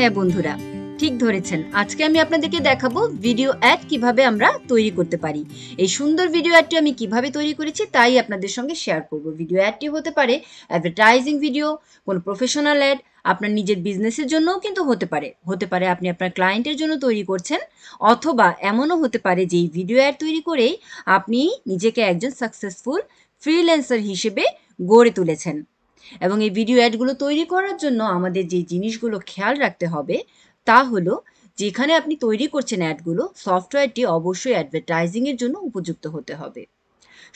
হ্যাঁ বন্ধুরা, ঠিক ধরেছেন। আজকে আমি আপনাদেরকে দেখাবো ভিডিও অ্যাড কিভাবে আমরা তৈরি করতে পারি। এই সুন্দর ভিডিও অ্যাডটি আমি কিভাবে তৈরি করেছি তাই আপনাদের সঙ্গে শেয়ার করব। ভিডিও অ্যাডটি হতে পারে অ্যাডভার্টাইজিং ভিডিও, কোনো প্রফেশনাল অ্যাড, আপনার নিজের বিজনেসের জন্যও কিন্তু হতে পারে আপনি আপনার ক্লায়েন্টের জন্য তৈরি করছেন, অথবা এমনও হতে পারে যে এই ভিডিও অ্যাড তৈরি করেই আপনি নিজেকে একজন সাকসেসফুল ফ্রিল্যান্সার হিসেবে গড়ে তুলেছেন। এবং এই ভিডিও অ্যাডগুলো তৈরি করার জন্য আমাদের যে জিনিসগুলো খেয়াল রাখতে হবে তা হলো, যেখানে আপনি তৈরি করছেন অ্যাডগুলো, সফটওয়্যারটি অবশ্যই অ্যাডভার্টাইজিংয়ের জন্য উপযুক্ত হতে হবে।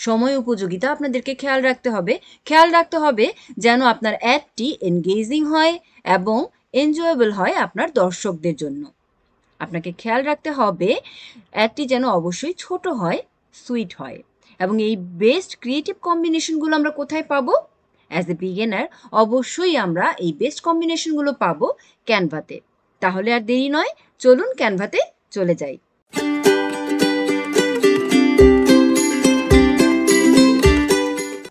সময় উপযোগিতা আপনাদেরকে খেয়াল রাখতে হবে যেন আপনার অ্যাডটি এনগেজিং হয় এবং এনজয়েবল হয় আপনার দর্শকদের জন্য। আপনাকে খেয়াল রাখতে হবে অ্যাডটি যেন অবশ্যই ছোট হয়, সুইট হয়। এবং এই বেস্ট ক্রিয়েটিভ কম্বিনেশনগুলো আমরা কোথায় পাবো? অ্যাজ এ বিগিনার অবশ্যই আমরা এই বেস্ট কম্বিনেশনগুলো পাবো ক্যানভাতে। তাহলে আর দেরি নয়, চলুন ক্যানভাতে চলে যাই।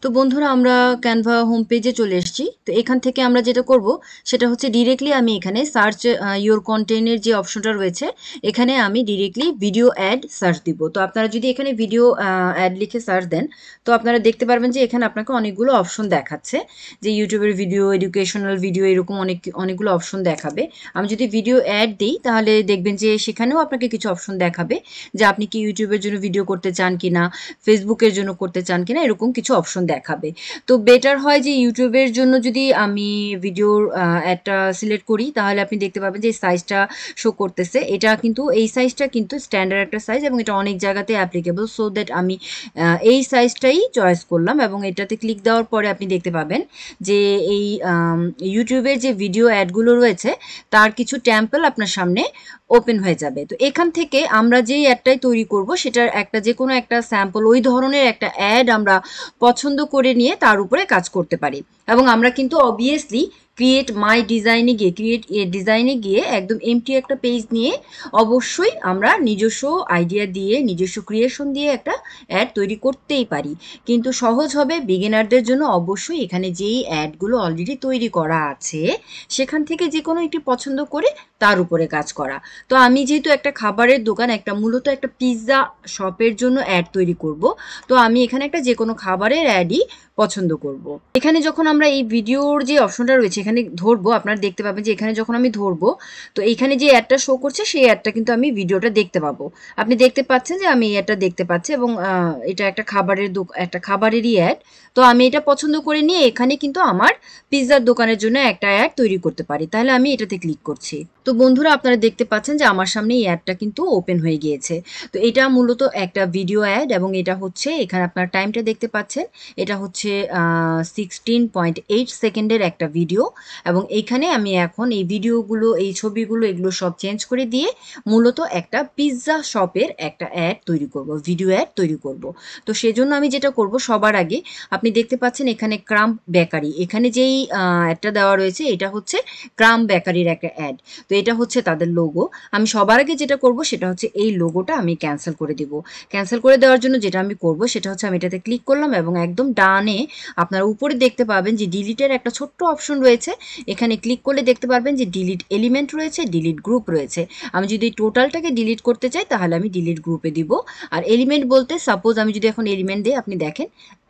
তো বন্ধুরা, আমরা ক্যানভা হোম পেজে চলে এসেছি। তো এখান থেকে আমরা যেটা করব সেটা হচ্ছে ডিরেক্টলি আমি এখানে সার্চ ইয়োর কন্টেন্টের যে অপশনটা রয়েছে, এখানে আমি ডিরেক্টলি ভিডিও অ্যাড সার্চ দিব। তো আপনারা যদি এখানে ভিডিও অ্যাড লিখে সার্চ দেন, তো আপনারা দেখতে পারবেন যে এখানে আপনাকে অনেকগুলো অপশন দেখাচ্ছে, যে ইউটিউবের ভিডিও, এডুকেশনাল ভিডিও, এরকম অনেকগুলো অপশন দেখাবে। আমি যদি ভিডিও অ্যাড দিই তাহলে দেখবেন যে সেখানেও আপনাকে কিছু অপশন দেখাবে, যে আপনি কি ইউটিউবের জন্য ভিডিও করতে চান কিনা, ফেসবুকের জন্য করতে চান কিনা, এরকম কিছু অপশন দেখাবে। তো বেটার হয় যে ইউটিউবের জন্য যদি আমি ভিডিওর একটা সিলেক্ট করি, তাহলে আপনি দেখতে পাবেন যে সাইজটা শো করতেছে। এটা কিন্তু এই সাইজটা কিন্তু স্ট্যান্ডার্ড একটা সাইজ এবং এটা অনেক জায়গাতে অ্যাপ্লিকেবল, সো দ্যাট আমি এই সাইজটাই চয়েস করলাম এবং এটাতে ক্লিক দেওয়ার পরে আপনি দেখতে পাবেন যে এই ইউটিউবের যে ভিডিও অ্যাডগুলো রয়েছে তার কিছু ট্যাম্পল আপনার সামনে ওপেন হয়ে যাবে। তো এখান থেকে আমরা যেই অ্যাডটাই তৈরি করব সেটার একটা যে কোনো একটা স্যাম্পল, ওই ধরনের একটা অ্যাড আমরা পছন্দ করে নিয়ে তার উপরে কাজ করতে পারি। এবং আমরা কিন্তু অবভিয়াসলি ক্রিয়েট ডিজাইনে গিয়ে একদম এমটি একটা পেজ নিয়ে অবশ্যই আমরা নিজস্ব আইডিয়া দিয়ে, নিজস্ব ক্রিয়েশন দিয়ে একটা অ্যাড তৈরি করতেই পারি। কিন্তু সহজ হবে বিগিনারদের জন্য অবশ্যই এখানে যেই অ্যাডগুলো অলরেডি তৈরি করা আছে সেখান থেকে যে কোনো একটি পছন্দ করে তার উপরে কাজ করা। তো আমি যেহেতু একটা খাবারের দোকান, মূলত একটা পিৎজা শপের জন্য অ্যাড তৈরি করব, তো আমি এখানে একটা যে কোনো খাবারের অ্যাডই পছন্দ করব। এখানে যখন আমরা এই ভিডিওর যে অপশনটা রয়েছে এখানে ধরবো, আপনারা দেখতে পাবেন যে এখানে যখন আমি ধরবো, তো এইখানে যে অ্যাডটা শো করছে সেই অ্যাডটা কিন্তু আমি ভিডিওটা দেখতে পাবো। আপনি দেখতে পাচ্ছেন যে আমি অ্যাডটা দেখতে পাচ্ছি এবং এটা একটা খাবারেরই অ্যাড। তো আমি এটা পছন্দ করে নিয়ে এখানে কিন্তু আমার পিৎজার দোকানের জন্য একটা অ্যাড তৈরি করতে পারি। তাহলে আমি এটাতে ক্লিক করছি। তো বন্ধুরা, আপনারা দেখতে পাচ্ছেন যে আমার সামনে এই অ্যাডটা কিন্তু ওপেন হয়ে গিয়েছে। তো এটা মূলত একটা ভিডিও অ্যাড এবং এটা হচ্ছে, এখানে আপনার টাইমটা দেখতে পাচ্ছেন, এটা হচ্ছে 16.8 সেকেন্ডের একটা ভিডিও। এবং এইখানে আমি এখন এই ভিডিওগুলো, এই ছবিগুলো, এগুলো সব চেঞ্জ করে দিয়ে মূলত একটা পিৎজা শপের একটা অ্যাড তৈরি করব, ভিডিও অ্যাড তৈরি করব। তো সেজন্য আমি যেটা করব, সবার আগে আপনি দেখতে পাচ্ছেন এখানে ক্রাম্ব বেকারি, এখানে যেই অ্যাডটা দেওয়া রয়েছে এটা হচ্ছে ক্রাম্ব বেকারির একটা অ্যাড। তো এটা হচ্ছে তাদের লোগো। আমি সবার আগে যেটা করব সেটা হচ্ছে এই লোগোটা আমি ক্যান্সেল করে দিব। ক্যান্সেল করে দেওয়ার জন্য যেটা আমি করব সেটা হচ্ছে আমি এটাতে ক্লিক করলাম এবং একদম ডানে আপনারা উপরে দেখতে পাবেন যে ডিলিটের একটা ছোট্ট অপশন রয়েছে। এখানে ক্লিক করলে দেখতে পারবেন যে ডিলিট এলিমেন্ট রয়েছে, ডিলিট গ্রুপ রয়েছে। আমি যদি টোটালটাকে ডিলিট করতে চাই তাহলে আমি ডিলিট গ্রুপে দিব। আর এলিমেন্ট বলতে, সাপোজ আমি যদি এখন এলিমেন্ট দিই, আপনি দেখেন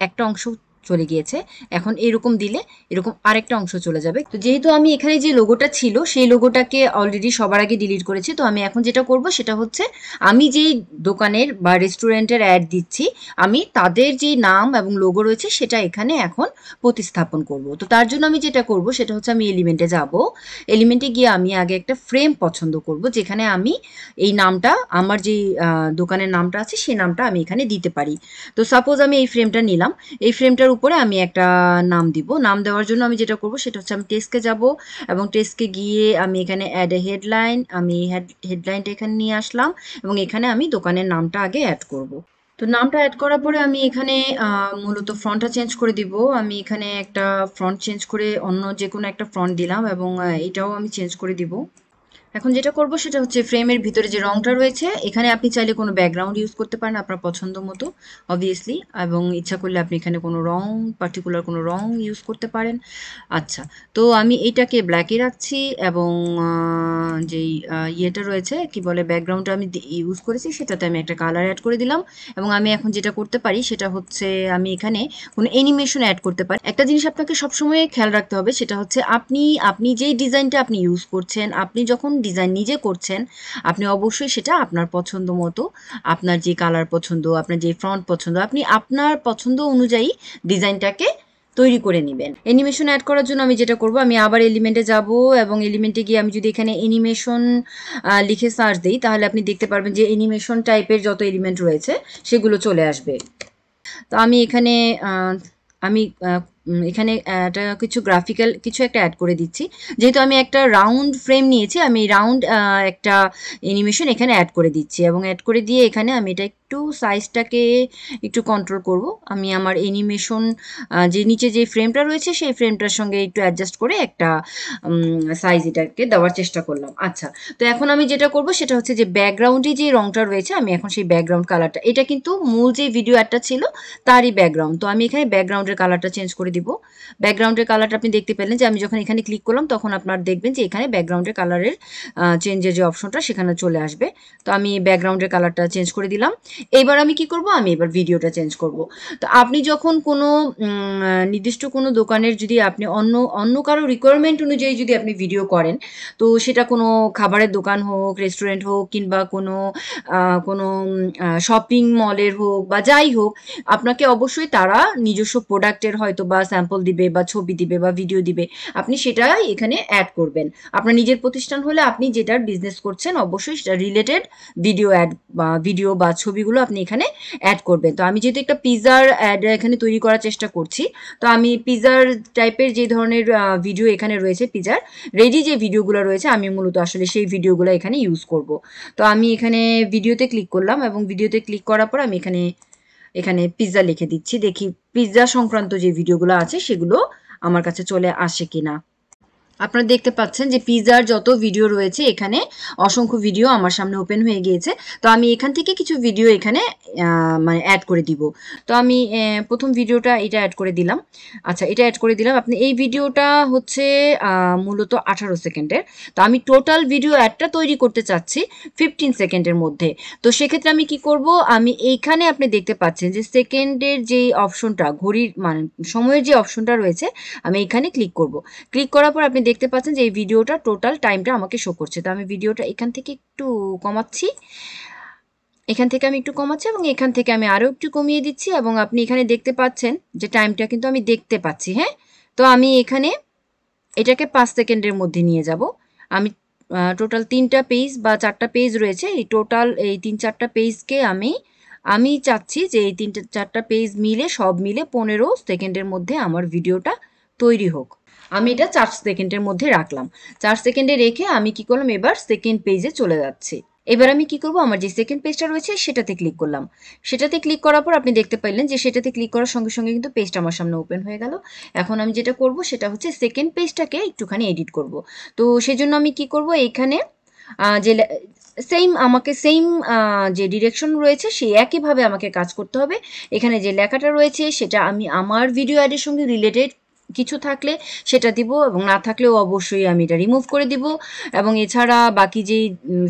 একটা অংশ চলে গিয়েছে। এখন এরকম দিলে এরকম আরেকটা অংশ চলে যাবে। তো যেহেতু আমি এখানে যে লোগোটা ছিল সেই লোগোটাকে অলরেডি সবার আগে ডিলিট করেছি, তো আমি এখন যেটা করব সেটা হচ্ছে আমি যেই দোকানের বা রেস্টুরেন্টের অ্যাড দিচ্ছি আমি তাদের যে নাম এবং লোগো রয়েছে সেটা এখানে এখন প্রতিস্থাপন করব। তো তার জন্য আমি যেটা করব সেটা হচ্ছে আমি এলিমেন্টে যাব। এলিমেন্টে গিয়ে আমি আগে একটা ফ্রেম পছন্দ করব যেখানে আমি এই নামটা, আমার যে দোকানের নামটা আছে সেই নামটা আমি এখানে দিতে পারি। তো সাপোজ আমি এই ফ্রেমটা নিলাম, এই ফ্রেমটার উপরে আমি একটা নাম দিব। নাম দেওয়ার জন্য আমি যেটা করব সেটা হচ্ছে আমি টেক্সটে যাব এবং টেক্সটে গিয়ে আমি এখানে অ্যাড এ হেডলাইন, আমি হেডলাইনটা এখানে নিয়ে আসলাম এবং এখানে আমি দোকানের নামটা আগে অ্যাড করব। তো নামটা অ্যাড করার পরে আমি এখানে মূলত ফন্টটা চেঞ্জ করে দিব। আমি এখানে একটা ফন্ট চেঞ্জ করে অন্য যে কোনো একটা ফন্ট দিলাম এবং এটাও আমি চেঞ্জ করে দিব। এখন যেটা করব সেটা হচ্ছে ফ্রেমের ভিতরে যে রংটা রয়েছে এখানে আপনি চাইলে কোনো ব্যাকগ্রাউন্ড ইউজ করতে পারেন আপনার পছন্দ মতো অবভিয়াসলি, এবং ইচ্ছা করলে আপনি এখানে কোনো রং পার্টিকুলার কোনো রং ইউজ করতে পারেন। আচ্ছা, তো আমি এটাকে ব্ল্যাকে রাখছি এবং যেই ইয়েটা রয়েছে কি বলে ব্যাকগ্রাউন্ডটা আমি ইউজ করেছি সেটাতে আমি একটা কালার অ্যাড করে দিলাম। এবং আমি এখন যেটা করতে পারি সেটা হচ্ছে আমি এখানে কোনো অ্যানিমেশন অ্যাড করতে পারি। একটা জিনিস আপনাকে সবসময় খেয়াল রাখতে হবে সেটা হচ্ছে আপনি যেই ডিজাইনটা আপনি ইউজ করছেন, আপনি যখন ডিজাইন নিজে করছেন আপনি অবশ্যই সেটা আপনার পছন্দ মতো, আপনার যে কালার পছন্দ, আপনার যে ফ্রন্ট পছন্দ, আপনি আপনার পছন্দ অনুযায়ী ডিজাইনটাকে তৈরি করে নেবেন। অ্যানিমেশন অ্যাড করার জন্য আমি যেটা করব, আমি আবার এলিমেন্টে যাব এবং এলিমেন্টে গিয়ে আমি যদি এখানে অ্যানিমেশন লিখে সার্চ দিই তাহলে আপনি দেখতে পারবেন যে অ্যানিমেশন টাইপের যত এলিমেন্ট রয়েছে সেগুলো চলে আসবে। তো আমি এখানে আমি এখানে একটা কিছু গ্রাফিক্যাল কিছু একটা অ্যাড করে দিচ্ছি। যেহেতু আমি একটা রাউন্ড ফ্রেম নিয়েছি আমি রাউন্ড একটা অ্যানিমেশন এখানে অ্যাড করে দিচ্ছি এবং অ্যাড করে দিয়ে এখানে আমি এটা একটু সাইজটাকে একটু কন্ট্রোল করব। আমি আমার অ্যানিমেশন যে নিচে যে ফ্রেমটা রয়েছে সেই ফ্রেমটার সঙ্গে একটু অ্যাডজাস্ট করে একটা সাইজ এটাকে দেওয়ার চেষ্টা করলাম। আচ্ছা, তো এখন আমি যেটা করব সেটা হচ্ছে যে ব্যাকগ্রাউন্ডে যে রংটা রয়েছে আমি এখন সেই ব্যাকগ্রাউন্ড কালারটা, এটা কিন্তু মূল যে ভিডিও অ্যাডটা ছিল তারই ব্যাকগ্রাউন্ড, তো আমি এখানে ব্যাকগ্রাউন্ডের কালারটা চেঞ্জ করে দিব। ব্যাকগ্রাউন্ডের কালারটা আপনি দেখতে পেলেন যে আমি যখন এখানে ক্লিক করলাম তখন আপনার দেখবেন যে এখানে ব্যাকগ্রাউন্ডের কালারের চেঞ্জের যে অপশনটা সেখানে চলে আসবে। তো আমি ব্যাকগ্রাউন্ডের কালারটা চেঞ্জ করে দিলাম। এইবার আমি কি করব, আমি এবার ভিডিওটা চেঞ্জ করব। তো আপনি যখন কোনো নির্দিষ্ট কোনো দোকানের যদি আপনি অন্য অন্য কারো রিকোয়ারমেন্ট অনুযায়ী যদি আপনি ভিডিও করেন, তো সেটা কোনো খাবারের দোকান হোক, রেস্টুরেন্ট হোক, কিংবা কোনো কোনো শপিং মলের হোক বা যাই হোক, আপনাকে অবশ্যই তারা নিজস্ব প্রোডাক্টের হয়তো বা স্যাম্পল দিবে বা ছবি দিবে বা ভিডিও দিবে, আপনি সেটাই এখানে অ্যাড করবেন। আপনার নিজের প্রতিষ্ঠান হলে আপনি যেটার বিজনেস করছেন অবশ্যই সেটা রিলেটেড ভিডিও অ্যাড বা ভিডিও বা ছবিগুলো আপনি এখানে অ্যাড করবেন। তো আমি যেহেতু একটা পিজার অ্যাড এখানে তৈরি করার চেষ্টা করছি, তো আমি পিজার টাইপের যে ধরনের ভিডিও এখানে রয়েছে, পিজার রেডি যে ভিডিওগুলো রয়েছে আমি মূলত আসলে সেই ভিডিওগুলো এখানে ইউজ করব। তো আমি এখানে ভিডিওতে ক্লিক করলাম এবং ভিডিওতে ক্লিক করার পর আমি এখানে এখানে পিৎজা লিখে দিচ্ছি, দেখি পিৎজা সংক্রান্ত যে ভিডিওগুলো আছে সেগুলো আমার কাছে চলে আসে কিনা। আপনারা দেখতে পাচ্ছেন যে পিৎজার যত ভিডিও রয়েছে এখানে অসংখ্য ভিডিও আমার সামনে ওপেন হয়ে গিয়েছে। তো আমি এখান থেকে কিছু ভিডিও এখানে মানে অ্যাড করে দিব। তো আমি প্রথম ভিডিওটা এটা অ্যাড করে দিলাম। আচ্ছা, এটা অ্যাড করে দিলাম। আপনি এই ভিডিওটা হচ্ছে মূলত 18 সেকেন্ডের। তো আমি টোটাল ভিডিও অ্যাডটা তৈরি করতে চাচ্ছি 15 সেকেন্ডের মধ্যে। তো সেক্ষেত্রে আমি কি করব, আমি এইখানে আপনি দেখতে পাচ্ছেন যে সেকেন্ডের যে অপশনটা, ঘড়ির মানে সময়ের যে অপশনটা রয়েছে, আমি এখানে ক্লিক করব। ক্লিক করার পর আপনি দেখতে পাচ্ছেন যে এই ভিডিওটা টোটাল টাইমটা আমাকে শো করছে। তো আমি ভিডিওটা এখান থেকে একটু কমাচ্ছি, এখান থেকে আমি একটু কমাচ্ছি এবং এখান থেকে আমি আরও একটু কমিয়ে দিচ্ছি এবং আপনি এখানে দেখতে পাচ্ছেন যে টাইমটা কিন্তু আমি দেখতে পাচ্ছি। হ্যাঁ, তো আমি এখানে এটাকে 5 সেকেন্ডের মধ্যে নিয়ে যাব। আমি টোটাল 3টা পেজ বা 4টা পেজ রয়েছে, এই টোটাল এই 3-4টা পেজকে আমি আমি চাচ্ছি যে এই 3-4টা পেজ মিলে সব মিলে 15 সেকেন্ডের মধ্যে আমার ভিডিওটা তৈরি হোক। আমি এটা 4 সেকেন্ডের মধ্যে রাখলাম। 4 সেকেন্ডে রেখে আমি কি করলাম, এবার সেকেন্ড পেজে চলে যাচ্ছি। এবার আমি কি করব, আমার যে সেকেন্ড পেজটা রয়েছে সেটাতে ক্লিক করলাম। সেটাতে ক্লিক করার পর আপনি দেখতে পাইলেন যে সেটাতে ক্লিক করার সঙ্গে সঙ্গে কিন্তু পেজটা আমার সামনে ওপেন হয়ে গেল। এখন আমি যেটা করব সেটা হচ্ছে সেকেন্ড পেজটাকে একটুখানি এডিট করব। তো সেজন্য আমি কি করব, এখানে যে সেম আমাকে সেম যে ডিরেকশন রয়েছে সেই একইভাবে আমাকে কাজ করতে হবে। এখানে যে লেখাটা রয়েছে সেটা আমি আমার ভিডিও অ্যাডের সঙ্গে রিলেটেড কিছু থাকলে সেটা দিব এবং না থাকলেও অবশ্যই আমি এটা রিমুভ করে দিব এবং এছাড়া বাকি যেই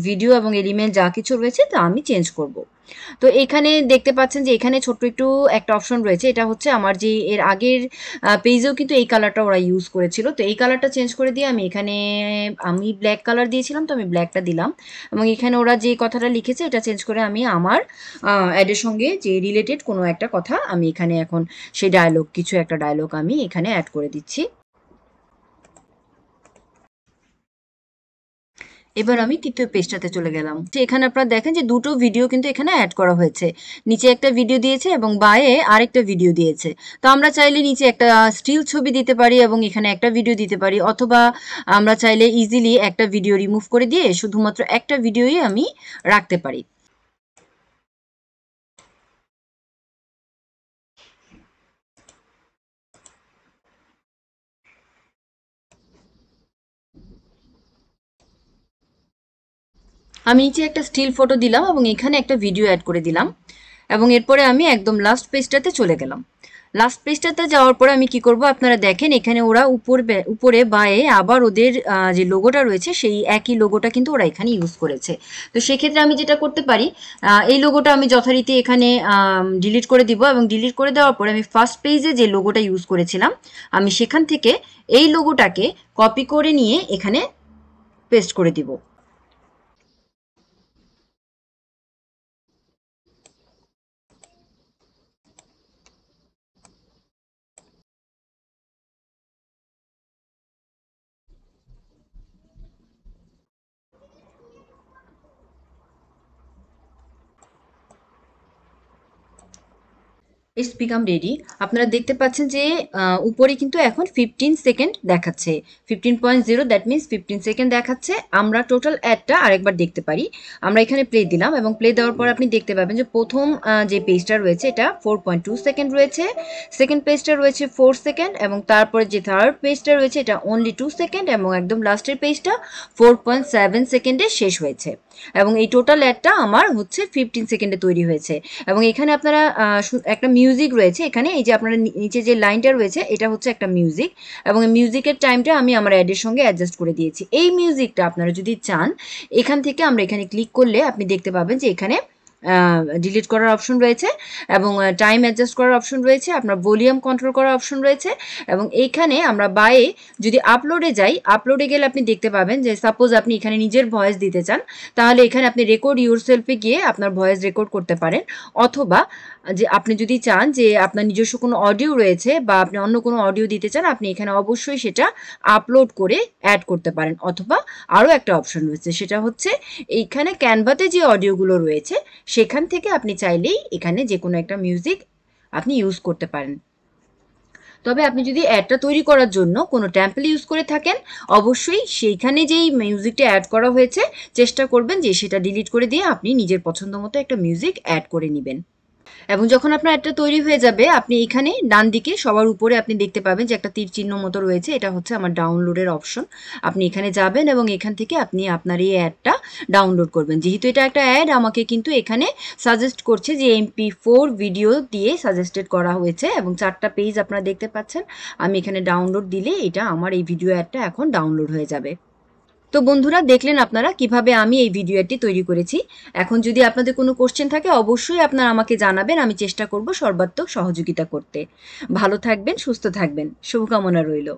ভিডিও এবং এলিমেন্ট যা কিছু রয়েছে তা আমি চেঞ্জ করব। তো এখানে দেখতে পাচ্ছেন যে এখানে ছোট্ট একটু একটা অপশন রয়েছে, এটা হচ্ছে আমার যে এর আগের পেজেও কিন্তু এই কালারটা ওরা ইউজ করেছিল। তো এই কালারটা চেঞ্জ করে দিয়ে আমি এখানে আমি ব্ল্যাক কালার দিয়েছিলাম, তো আমি ব্ল্যাকটা দিলাম এবং এখানে ওরা যে কথাটা লিখেছে এটা চেঞ্জ করে আমি আমার অ্যাডের সঙ্গে যে রিলেটেড কোনো একটা কথা আমি এখানে এখন সেই ডায়লগ, কিছু একটা ডায়লগ আমি এখানে অ্যাড করে দিচ্ছি। এবার আমি তৃতীয় পেজটাতে চলে গেলাম। এখানে আপনারা দেখেন যে দুটো ভিডিও কিন্তু এখানে অ্যাড করা হয়েছে। নিচে একটা ভিডিও দিয়েছে এবং বায়ে আরেকটা ভিডিও দিয়েছে। তো আমরা চাইলে নিচে একটা স্টিল ছবি দিতে পারি এবং এখানে একটা ভিডিও দিতে পারি, অথবা আমরা চাইলে ইজিলি একটা ভিডিও রিমুভ করে দিয়ে শুধুমাত্র একটা ভিডিওই আমি রাখতে পারি। আমি নিচে একটা স্টিল ফটো দিলাম এবং এখানে একটা ভিডিও অ্যাড করে দিলাম এবং এরপরে আমি একদম লাস্ট পেজটাতে চলে গেলাম। লাস্ট পেজটাতে যাওয়ার পরে আমি কি করব, আপনারা দেখেন এখানে ওরা উপরে বায়ে আবার ওদের যে লোগোটা রয়েছে সেই একই লোগোটা কিন্তু ওরা এখানে ইউজ করেছে। তো সেক্ষেত্রে আমি যেটা করতে পারি, এই লোগোটা আমি যথারীতি এখানে ডিলিট করে দিব এবং ডিলিট করে দেওয়ার পরে আমি ফার্স্ট পেজে যে লোগোটা ইউজ করেছিলাম আমি সেখান থেকে এই লোগোটাকে কপি করে নিয়ে এখানে পেস্ট করে দিব। It's become ready. আপনারা দেখতে পাচ্ছেন যে উপরে কিন্তু এখন 15 সেকেন্ড দেখাচ্ছে, 15.0, দ্যাট মিনস 15 সেকেন্ড দেখাচ্ছে। আমরা টোটাল অ্যাডটা আরেকবার দেখতে পারি। আমরা এখানে প্লে দিলাম এবং প্লে দেওয়ার পর আপনি দেখতে পাবেন যে প্রথম যে পেজটা রয়েছে এটা 4.2 সেকেন্ড রয়েছে, সেকেন্ড পেজটা রয়েছে 4 সেকেন্ড এবং তারপরে যে থার্ড পেজটা রয়েছে এটা অনলি 2 সেকেন্ড এবং একদম লাস্টের পেজটা 4.7 সেকেন্ডে শেষ হয়েছে। এবং এই টোটাল অ্যাডটা আমার হচ্ছে 15 সেকেন্ডে তৈরি হয়েছে। এবং এখানে আপনারা একটা মিউজিক রয়েছে, এখানে এই যে আপনারা নিচে যে লাইনটা রয়েছে এটা হচ্ছে একটা মিউজিক এবং এই মিউজিকের টাইমটা আমি আমার অ্যাডের সঙ্গে অ্যাডজাস্ট করে দিয়েছি। এই মিউজিকটা আপনারা যদি চান এখান থেকে আমরা এখানে ক্লিক করলে আপনি দেখতে পাবেন যে এখানে ডিলিট করার অপশন রয়েছে এবং টাইম অ্যাডজাস্ট করার অপশন রয়েছে, আপনার ভলিউম কন্ট্রোল করার অপশন রয়েছে এবং এইখানে আমরা বায়ে যদি আপলোডে যাই, আপলোডে গেলে আপনি দেখতে পাবেন যে সাপোজ আপনি এখানে নিজের ভয়েস দিতে চান তাহলে এখানে আপনি রেকর্ড ইউরসেলফে গিয়ে আপনার ভয়েস রেকর্ড করতে পারেন, অথবা যে আপনি যদি চান যে আপনার নিজস্ব কোনো অডিও রয়েছে বা আপনি অন্য কোনো অডিও দিতে চান আপনি এখানে অবশ্যই সেটা আপলোড করে অ্যাড করতে পারেন, অথবা আরও একটা অপশন রয়েছে সেটা হচ্ছে এইখানে ক্যানভাতে যে অডিওগুলো রয়েছে সেখান থেকে আপনি চাইলেই এখানে যে কোনো একটা মিউজিক আপনি ইউজ করতে পারেন। তবে আপনি যদি অ্যাডটা তৈরি করার জন্য কোনো ট্যাম্পল ইউজ করে থাকেন অবশ্যই সেইখানে যেই মিউজিকটা অ্যাড করা হয়েছে চেষ্টা করবেন যে সেটা ডিলিট করে দিয়ে আপনি নিজের পছন্দ মতো একটা মিউজিক অ্যাড করে নেবেন। এবং যখন আপনার অ্যাডটা তৈরি হয়ে যাবে আপনি এখানে ডান দিকে সবার উপরে আপনি দেখতে পাবেন যে একটা তীর চিহ্ন মতো রয়েছে, এটা হচ্ছে আমার ডাউনলোডের অপশন। আপনি এখানে যাবেন এবং এখান থেকে আপনি আপনার এই অ্যাডটা ডাউনলোড করবেন। যেহেতু এটা একটা অ্যাড আমাকে কিন্তু এখানে সাজেস্ট করছে যে MP4 ভিডিও দিয়ে সাজেস্টেড করা হয়েছে এবং 4টা পেজ আপনারা দেখতে পাচ্ছেন। আমি এখানে ডাউনলোড দিলে এটা আমার এই ভিডিও অ্যাডটা এখন ডাউনলোড হয়ে যাবে। তো বন্ধুরা দেখলেন আপনারা কিভাবে আমি এই ভিডিও অ্যাডটি তৈরি করেছি। এখন যদি আপনাদের কোনো কোশ্চেন থাকে অবশ্যই আপনারা আমাকে জানাবেন, আমি চেষ্টা করব সর্বাত্মক সহযোগিতা করতে। ভালো থাকবেন, সুস্থ থাকবেন, শুভকামনা রইল।